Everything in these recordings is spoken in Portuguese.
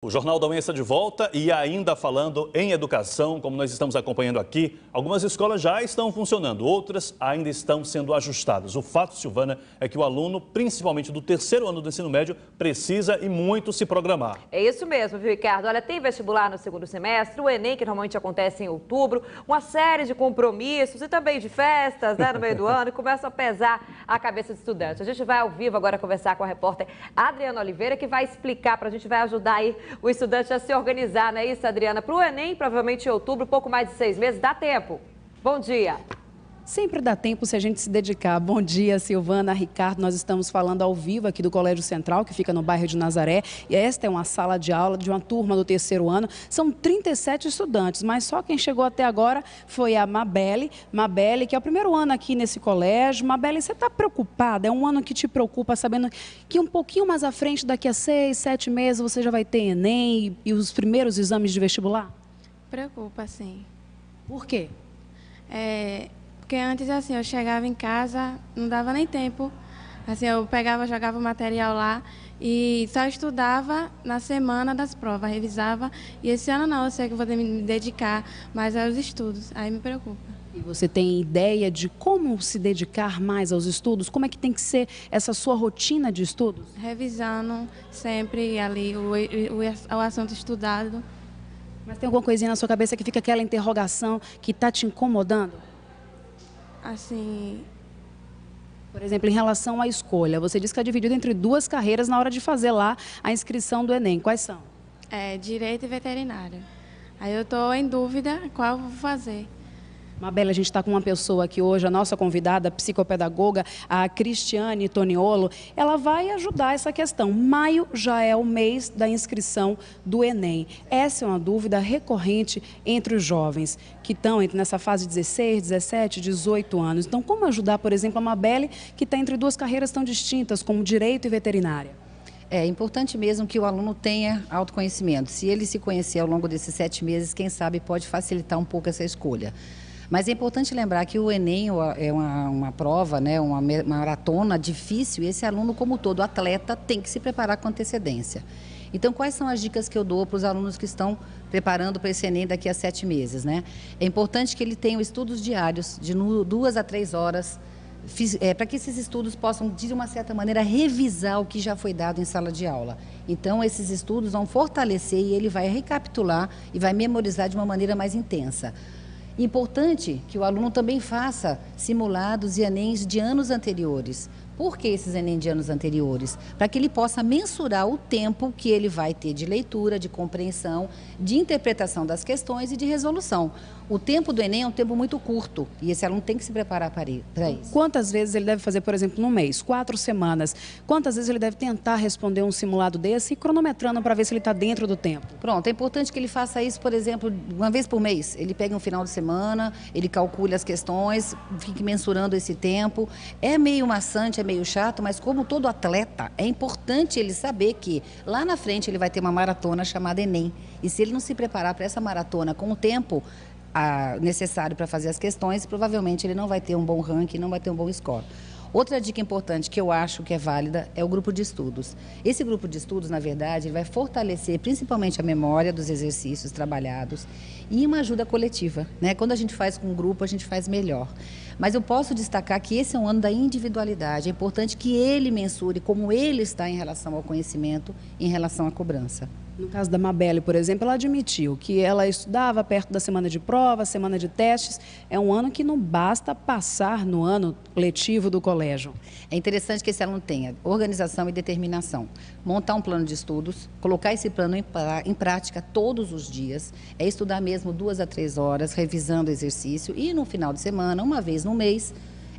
O Jornal da Manhã está de volta e ainda falando em educação, como nós estamos acompanhando aqui, algumas escolas já estão funcionando, outras ainda estão sendo ajustadas. O fato, Silvana, é que o aluno, principalmente do terceiro ano do ensino médio, precisa e muito se programar. É isso mesmo, viu, Ricardo? Olha, tem vestibular no segundo semestre, o Enem, que normalmente acontece em outubro, uma série de compromissos e também de festas, né, no meio do ano, e começa a pesar a cabeça dos estudantes. A gente vai ao vivo agora conversar com a repórter Adriana Oliveira, que vai explicar para a gente, vai ajudar aí o estudante a se organizar, não é isso, Adriana? Para o Enem, provavelmente em outubro, pouco mais de 6 meses, dá tempo. Bom dia. Sempre dá tempo se a gente se dedicar. Bom dia, Silvana, Ricardo. Nós estamos falando ao vivo aqui do Colégio Central, que fica no bairro de Nazaré. E esta é uma sala de aula de uma turma do terceiro ano. São 37 estudantes, mas só quem chegou até agora foi a Mabelle. Mabelle, que é o primeiro ano aqui nesse colégio. Mabelle, você está preocupada? É um ano que te preocupa, sabendo que um pouquinho mais à frente, daqui a 6, 7 meses, você já vai ter Enem e os primeiros exames de vestibular? Preocupa, sim. Por quê? Porque antes, assim, eu chegava em casa, não dava nem tempo. Assim, eu pegava, jogava o material lá e só estudava na semana das provas, revisava. E esse ano não, eu sei que eu vou ter que me dedicar mais aos estudos. Aí me preocupa. E você tem ideia de como se dedicar mais aos estudos? Como é que tem que ser essa sua rotina de estudos? Revisando sempre ali o assunto estudado. Mas tem alguma coisinha na sua cabeça que fica aquela interrogação que está te incomodando? Assim, por exemplo, em relação à escolha, você disse que é dividido entre duas carreiras na hora de fazer lá a inscrição do Enem. Quais são? Direito e veterinária. Aí eu estou em dúvida qual eu vou fazer. Mabelle, a gente está com uma pessoa aqui hoje, a nossa convidada, a psicopedagoga, a Cristiane Toniolo. Ela vai ajudar essa questão. Maio já é o mês da inscrição do Enem. Essa é uma dúvida recorrente entre os jovens que estão nessa fase de 16, 17, 18 anos. Então, como ajudar, por exemplo, a Mabelle, que está entre duas carreiras tão distintas, como direito e veterinária? É importante mesmo que o aluno tenha autoconhecimento. Se ele se conhecer ao longo desses 7 meses, quem sabe pode facilitar um pouco essa escolha. Mas é importante lembrar que o Enem é uma prova, né, uma maratona difícil, e esse aluno, como todo atleta, tem que se preparar com antecedência. Então, quais são as dicas que eu dou para os alunos que estão preparando para esse Enem daqui a 7 meses, né? É importante que ele tenha estudos diários, de 2 a 3 horas, para que esses estudos possam, de uma certa maneira, revisar o que já foi dado em sala de aula. Então, esses estudos vão fortalecer e ele vai recapitular e vai memorizar de uma maneira mais intensa. Importante que o aluno também faça simulados e Enems de anos anteriores. Por que esses Enem de anos anteriores? Para que ele possa mensurar o tempo que ele vai ter de leitura, de compreensão, de interpretação das questões e de resolução. O tempo do Enem é um tempo muito curto e esse aluno tem que se preparar para isso. Quantas vezes ele deve fazer, por exemplo, no mês? 4 semanas. Quantas vezes ele deve tentar responder um simulado desse e cronometrando para ver se ele está dentro do tempo? Pronto, é importante que ele faça isso, por exemplo, uma vez por mês. Ele pega um final de semana, ele calcule as questões, fique mensurando esse tempo. É meio maçante, é meio chato, mas como todo atleta, é importante ele saber que lá na frente ele vai ter uma maratona chamada Enem. E se ele não se preparar para essa maratona com o tempo necessário para fazer as questões, provavelmente ele não vai ter um bom ranking, não vai ter um bom score. Outra dica importante que eu acho que é válida é o grupo de estudos. Esse grupo de estudos, na verdade, ele vai fortalecer principalmente a memória dos exercícios trabalhados e uma ajuda coletiva, né? Quando a gente faz com um grupo, a gente faz melhor. Mas eu posso destacar que esse é um ano da individualidade. É importante que ele mensure como ele está em relação ao conhecimento, em relação à cobrança. No caso da Mabelle, por exemplo, ela admitiu que ela estudava perto da semana de prova, semana de testes. É um ano que não basta passar no ano letivo do colégio. É interessante que esse aluno tenha organização e determinação. Montar um plano de estudos, colocar esse plano em prática todos os dias. É estudar mesmo 2 a 3 horas, revisando o exercício. E no final de semana, uma vez no mês,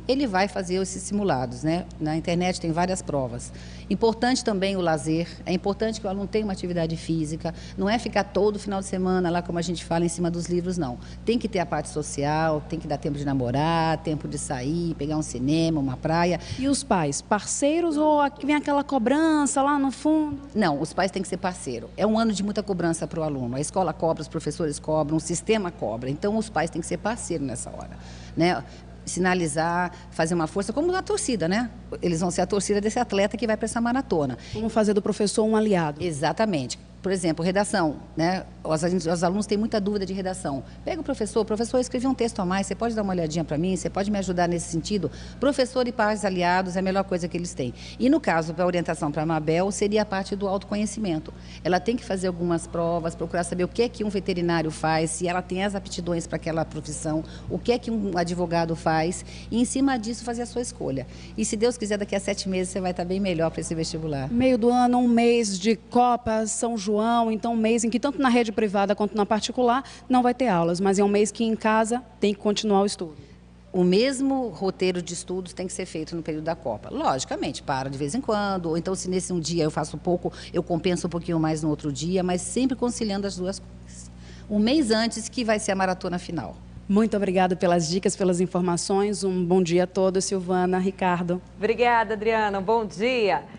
ele vai fazer esses simulados, né? Na internet tem várias provas. Importante também o lazer, é importante que o aluno tenha uma atividade física, não é ficar todo final de semana lá, como a gente fala, em cima dos livros, não. Tem que ter a parte social, tem que dar tempo de namorar, tempo de sair, pegar um cinema, uma praia. E os pais, parceiros ou vem aquela cobrança lá no fundo? Não, os pais têm que ser parceiro. É um ano de muita cobrança para o aluno. A escola cobra, os professores cobram, o sistema cobra. Então, os pais têm que ser parceiro nessa hora, né? Sinalizar, fazer uma força, como na torcida, né? Eles vão ser a torcida desse atleta que vai para essa maratona. Vamos fazer do professor um aliado. Exatamente. Por exemplo, redação, né? Os alunos têm muita dúvida de redação. Pega o professor escrevi um texto a mais, você pode dar uma olhadinha para mim, você pode me ajudar nesse sentido? Professor e pais aliados é a melhor coisa que eles têm. E no caso, para a orientação para a Mabel, seria a parte do autoconhecimento. Ela tem que fazer algumas provas, procurar saber o que é que um veterinário faz, se ela tem as aptidões para aquela profissão, o que é que um advogado faz, e em cima disso fazer a sua escolha. E se Deus quiser, daqui a 7 meses você vai estar bem melhor para esse vestibular. Meio do ano, um mês de Copa, São João, então um mês em que tanto na rede privada quanto na particular não vai ter aulas, mas é um mês que em casa tem que continuar o estudo. O mesmo roteiro de estudos tem que ser feito no período da Copa. Logicamente, para de vez em quando, ou então se nesse um dia eu faço pouco, eu compenso um pouquinho mais no outro dia, mas sempre conciliando as duas coisas. Um mês antes que vai ser a maratona final. Muito obrigada pelas dicas, pelas informações. Um bom dia a todos, Silvana, Ricardo. Obrigada, Adriana. Um bom dia.